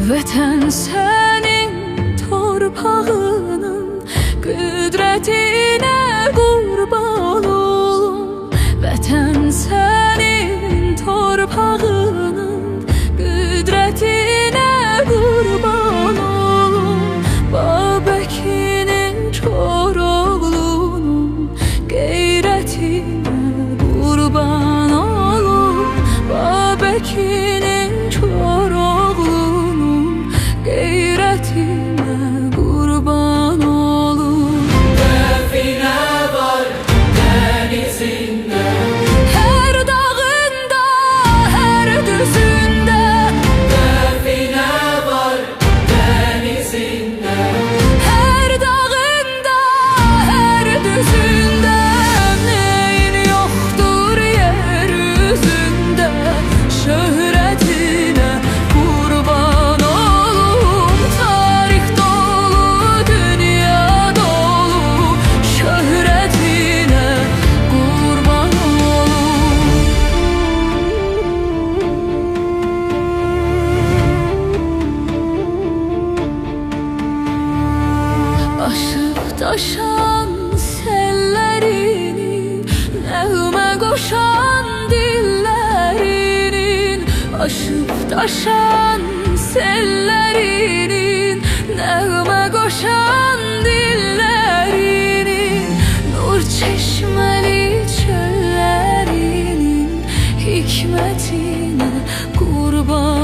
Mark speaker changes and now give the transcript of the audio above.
Speaker 1: Vətən sənin torpağının qüdrətinə qurban olum. Vətən sənin torpağının qüdrətinə qurban olum. Babəkinin Koroğlunun qeyrətinə qurban olum. Babəkinin Koroğlunun qeyrətinə qurban olum.
Speaker 2: Dəfinə var dənizində,
Speaker 1: Hər dağında, hər düzündə.
Speaker 2: dəfinə var dənizində,
Speaker 1: Hər dağında, hər düzündə. Neyin yoxdur yer üzündə, şöhrətinə qurban olum. Tarix dolu, dünya dolu, şöhrətinə qurban olum. Aşıb daşan sellərinin, nəğmə qoşan dillərinin. Aşıb daşan sellərinin, nəğmə qoşan dillərinin. Nur çeşməli çöllərinin hikmətinə qurban